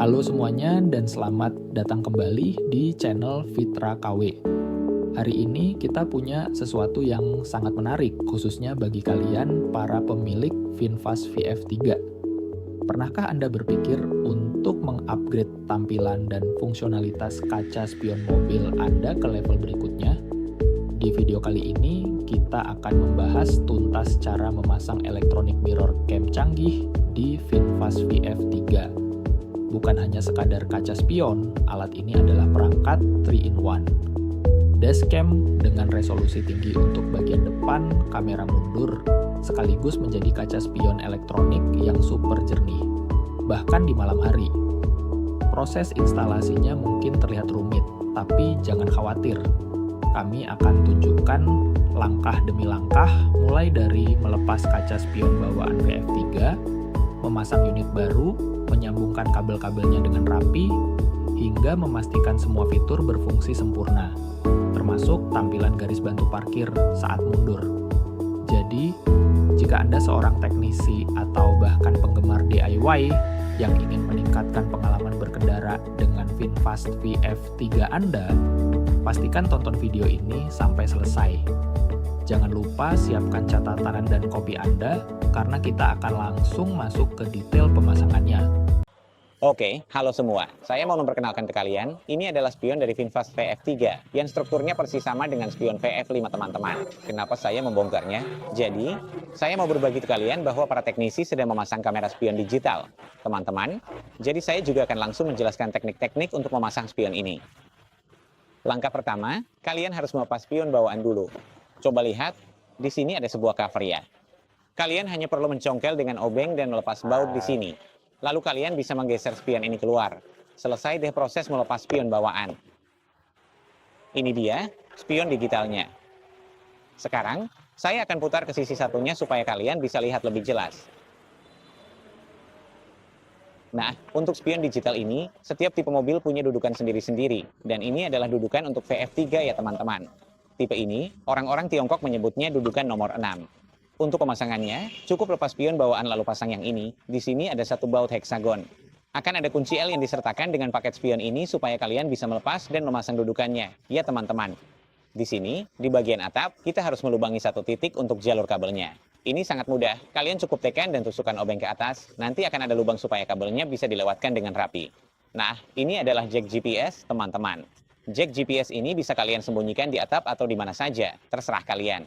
Halo semuanya dan selamat datang kembali di channel Fitra KW. Hari ini kita punya sesuatu yang sangat menarik khususnya bagi kalian para pemilik VinFast VF3. Pernahkah Anda berpikir untuk mengupgrade tampilan dan fungsionalitas kaca spion mobil Anda ke level berikutnya? Di video kali ini kita akan membahas tuntas cara memasang electronic mirror cam canggih di VinFast VF3. Bukan hanya sekadar kaca spion, alat ini adalah perangkat 3-in-1. Dashcam dengan resolusi tinggi untuk bagian depan, kamera mundur, sekaligus menjadi kaca spion elektronik yang super jernih, bahkan di malam hari. Proses instalasinya mungkin terlihat rumit, tapi jangan khawatir. Kami akan tunjukkan langkah demi langkah, mulai dari melepas kaca spion bawaan VF3, memasang unit baru, menyambungkan kabel-kabelnya dengan rapi, hingga memastikan semua fitur berfungsi sempurna, termasuk tampilan garis bantu parkir saat mundur. Jadi, jika Anda seorang teknisi atau bahkan penggemar DIY yang ingin meningkatkan pengalaman berkendara dengan VinFast VF3 Anda, pastikan tonton video ini sampai selesai. Jangan lupa siapkan catatan dan kopi Anda, karena kita akan langsung masuk ke detail pemasangannya. Oke, halo semua. Saya mau memperkenalkan ke kalian, ini adalah spion dari VinFast VF3, yang strukturnya persis sama dengan spion VF5 teman-teman. Kenapa saya membongkarnya? Jadi, saya mau berbagi ke kalian bahwa para teknisi sedang memasang kamera spion digital. Teman-teman, jadi saya juga akan langsung menjelaskan teknik-teknik untuk memasang spion ini. Langkah pertama, kalian harus melepas spion bawaan dulu. Coba lihat, di sini ada sebuah cover ya. Kalian hanya perlu mencongkel dengan obeng dan melepas baut di sini. Lalu kalian bisa menggeser spion ini keluar. Selesai deh proses melepas spion bawaan. Ini dia, spion digitalnya. Sekarang, saya akan putar ke sisi satunya supaya kalian bisa lihat lebih jelas. Nah, untuk spion digital ini, setiap tipe mobil punya dudukan sendiri-sendiri. Dan ini adalah dudukan untuk VF3 ya teman-teman. Tipe ini, orang-orang Tiongkok menyebutnya dudukan nomor 6. Untuk pemasangannya, cukup lepas spion bawaan lalu pasang yang ini. Di sini ada satu baut heksagon. Akan ada kunci L yang disertakan dengan paket spion ini supaya kalian bisa melepas dan memasang dudukannya. Ya teman-teman. Di sini, di bagian atap, kita harus melubangi satu titik untuk jalur kabelnya. Ini sangat mudah. Kalian cukup tekan dan tusukkan obeng ke atas. Nanti akan ada lubang supaya kabelnya bisa dilewatkan dengan rapi. Nah, ini adalah jack GPS, teman-teman. Jack GPS ini bisa kalian sembunyikan di atap atau di mana saja, terserah kalian.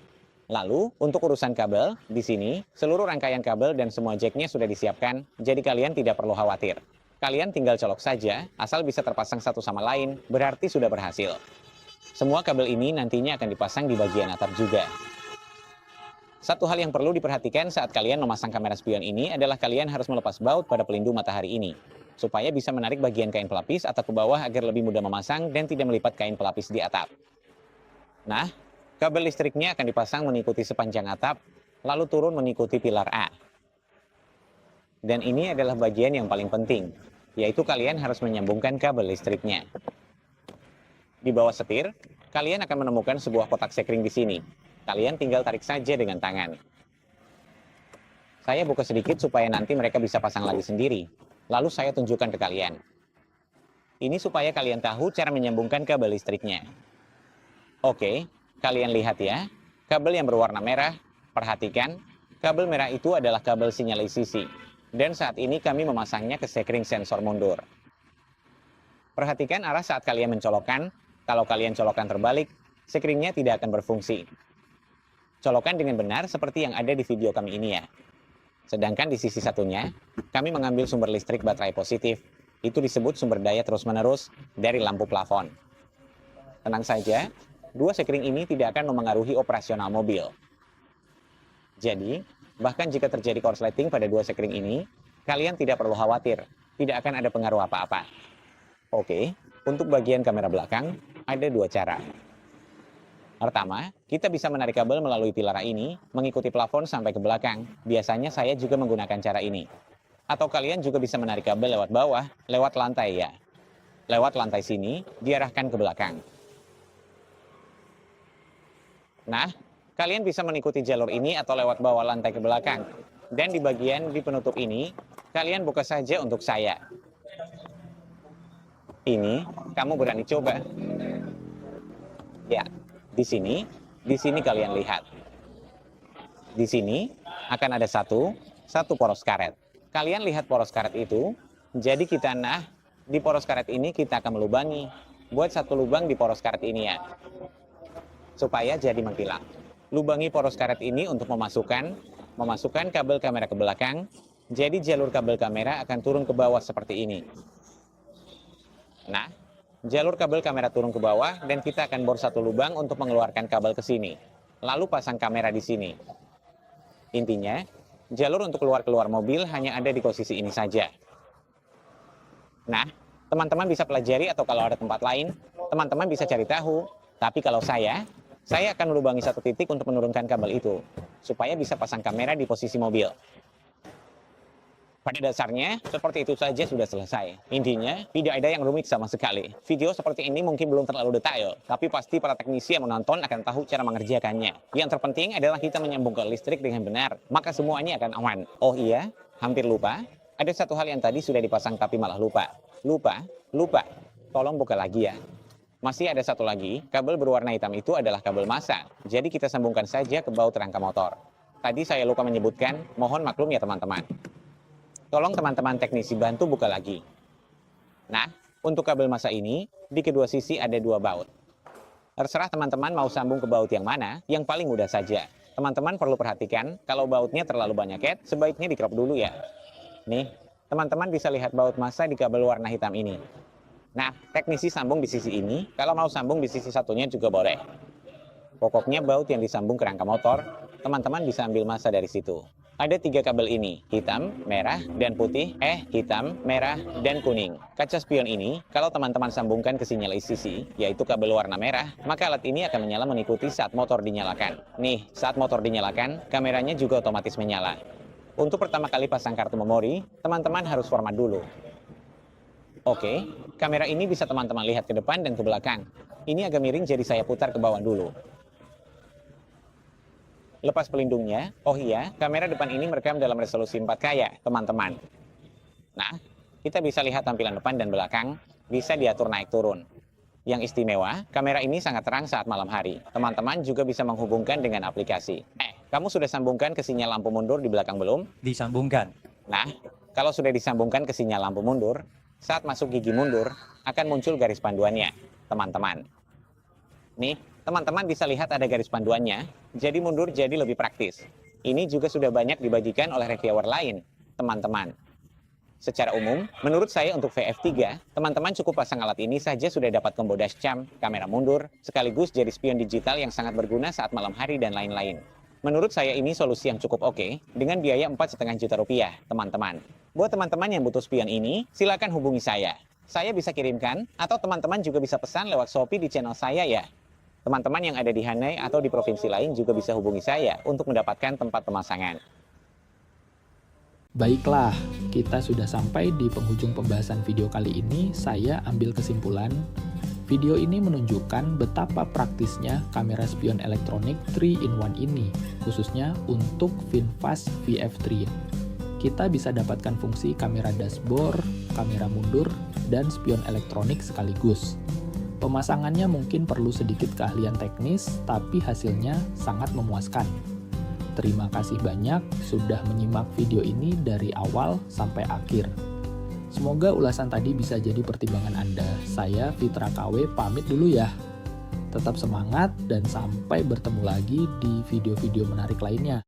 Lalu, untuk urusan kabel, di sini, seluruh rangkaian kabel dan semua jacknya sudah disiapkan, jadi kalian tidak perlu khawatir. Kalian tinggal colok saja, asal bisa terpasang satu sama lain, berarti sudah berhasil. Semua kabel ini nantinya akan dipasang di bagian atap juga. Satu hal yang perlu diperhatikan saat kalian memasang kamera spion ini adalah kalian harus melepas baut pada pelindung matahari ini, supaya bisa menarik bagian kain pelapis atau ke bawah agar lebih mudah memasang dan tidak melipat kain pelapis di atap. Nah, kabel listriknya akan dipasang mengikuti sepanjang atap, lalu turun mengikuti pilar A. Dan ini adalah bagian yang paling penting, yaitu kalian harus menyambungkan kabel listriknya. Di bawah setir, kalian akan menemukan sebuah kotak sekring di sini. Kalian tinggal tarik saja dengan tangan. Saya buka sedikit supaya nanti mereka bisa pasang lagi sendiri. Lalu saya tunjukkan ke kalian. Ini supaya kalian tahu cara menyambungkan kabel listriknya. Oke, kalian lihat ya. Kabel yang berwarna merah, perhatikan. Kabel merah itu adalah kabel sinyalisasi. Dan saat ini kami memasangnya ke sekring sensor mundur. Perhatikan arah saat kalian mencolokkan. Kalau kalian colokkan terbalik, sekringnya tidak akan berfungsi. Colokkan dengan benar seperti yang ada di video kami ini ya. Sedangkan di sisi satunya, kami mengambil sumber listrik baterai positif. Itu disebut sumber daya terus-menerus dari lampu plafon. Tenang saja, dua sekring ini tidak akan memengaruhi operasional mobil. Jadi, bahkan jika terjadi korsleting pada dua sekring ini, kalian tidak perlu khawatir, tidak akan ada pengaruh apa-apa. Oke, untuk bagian kamera belakang, ada dua cara. Pertama, kita bisa menarik kabel melalui pilar ini, mengikuti plafon sampai ke belakang. Biasanya saya juga menggunakan cara ini. Atau kalian juga bisa menarik kabel lewat bawah, lewat lantai ya. Lewat lantai sini, diarahkan ke belakang. Nah, kalian bisa mengikuti jalur ini atau lewat bawah lantai ke belakang. Dan di bagian di penutup ini, kalian buka saja untuk saya. Ini kamu berani coba? Ya, di sini kalian lihat. Di sini akan ada satu poros karet. Kalian lihat poros karet itu? Jadi di poros karet ini kita akan melubangi. Buat satu lubang di poros karet ini ya, supaya jadi mengkilat. Lubangi poros karet ini untuk memasukkan kabel kamera ke belakang. Jadi jalur kabel kamera akan turun ke bawah seperti ini. Nah, jalur kabel kamera turun ke bawah dan kita akan bor satu lubang untuk mengeluarkan kabel ke sini. Lalu pasang kamera di sini. Intinya, jalur untuk keluar mobil hanya ada di posisi ini saja. Nah, teman-teman bisa pelajari atau kalau ada tempat lain, teman-teman bisa cari tahu. Tapi kalau saya akan melubangi satu titik untuk menurunkan kabel itu, supaya bisa pasang kamera di posisi mobil. Pada dasarnya, seperti itu saja sudah selesai. Intinya, tidak ada yang rumit sama sekali. Video seperti ini mungkin belum terlalu detail, tapi pasti para teknisi yang menonton akan tahu cara mengerjakannya. Yang terpenting adalah kita menyambungkan listrik dengan benar, maka semuanya akan aman. Oh iya, hampir lupa. Ada satu hal yang tadi sudah dipasang tapi malah lupa. Lupa. Tolong buka lagi ya. Masih ada satu lagi, kabel berwarna hitam itu adalah kabel massa. Jadi kita sambungkan saja ke baut rangka motor. Tadi saya lupa menyebutkan, mohon maklum ya teman-teman. Tolong teman-teman teknisi bantu buka lagi. Nah, untuk kabel massa ini, di kedua sisi ada dua baut. Terserah teman-teman mau sambung ke baut yang mana, yang paling mudah saja. Teman-teman perlu perhatikan, kalau bautnya terlalu banyak sebaiknya di crop dulu ya. Nih, teman-teman bisa lihat baut massa di kabel warna hitam ini. Nah, teknisi sambung di sisi ini, kalau mau sambung di sisi satunya juga boleh. Pokoknya baut yang disambung ke rangka motor, teman-teman bisa ambil massa dari situ. Ada 3 kabel ini, hitam, merah, dan putih, hitam, merah, dan kuning. Kaca spion ini, kalau teman-teman sambungkan ke sinyal ICC, yaitu kabel warna merah, maka alat ini akan menyala mengikuti saat motor dinyalakan. Nih, saat motor dinyalakan, kameranya juga otomatis menyala. Untuk pertama kali pasang kartu memori, teman-teman harus format dulu. Oke, kamera ini bisa teman-teman lihat ke depan dan ke belakang. Ini agak miring jadi saya putar ke bawah dulu. Lepas pelindungnya, oh iya, kamera depan ini merekam dalam resolusi 4K ya, teman-teman. Nah, kita bisa lihat tampilan depan dan belakang, bisa diatur naik turun. Yang istimewa, kamera ini sangat terang saat malam hari. Teman-teman juga bisa menghubungkan dengan aplikasi. Kamu sudah sambungkan ke sinyal lampu mundur di belakang belum? Disambungkan. Nah, kalau sudah disambungkan ke sinyal lampu mundur, saat masuk gigi mundur, akan muncul garis panduannya, teman-teman. Nih, teman-teman bisa lihat ada garis panduannya, jadi mundur jadi lebih praktis. Ini juga sudah banyak dibagikan oleh reviewer lain, teman-teman. Secara umum, menurut saya untuk VF3, teman-teman cukup pasang alat ini saja sudah dapat combo dashcam, kamera mundur, sekaligus jadi spion digital yang sangat berguna saat malam hari dan lain-lain. Menurut saya ini solusi yang cukup oke, dengan biaya 4,5 juta rupiah, teman-teman. Buat teman-teman yang butuh spion ini, silakan hubungi saya. Saya bisa kirimkan, atau teman-teman juga bisa pesan lewat Shopee di channel saya ya. Teman-teman yang ada di Hanoi atau di provinsi lain juga bisa hubungi saya untuk mendapatkan tempat pemasangan. Baiklah, kita sudah sampai di penghujung pembahasan video kali ini. Saya ambil kesimpulan, video ini menunjukkan betapa praktisnya kamera spion elektronik 3-in-1 ini, khususnya untuk VinFast VF3. Kita bisa dapatkan fungsi kamera dashboard, kamera mundur, dan spion elektronik sekaligus. Pemasangannya mungkin perlu sedikit keahlian teknis, tapi hasilnya sangat memuaskan. Terima kasih banyak sudah menyimak video ini dari awal sampai akhir. Semoga ulasan tadi bisa jadi pertimbangan Anda. Saya Fitra KW pamit dulu ya. Tetap semangat dan sampai bertemu lagi di video-video menarik lainnya.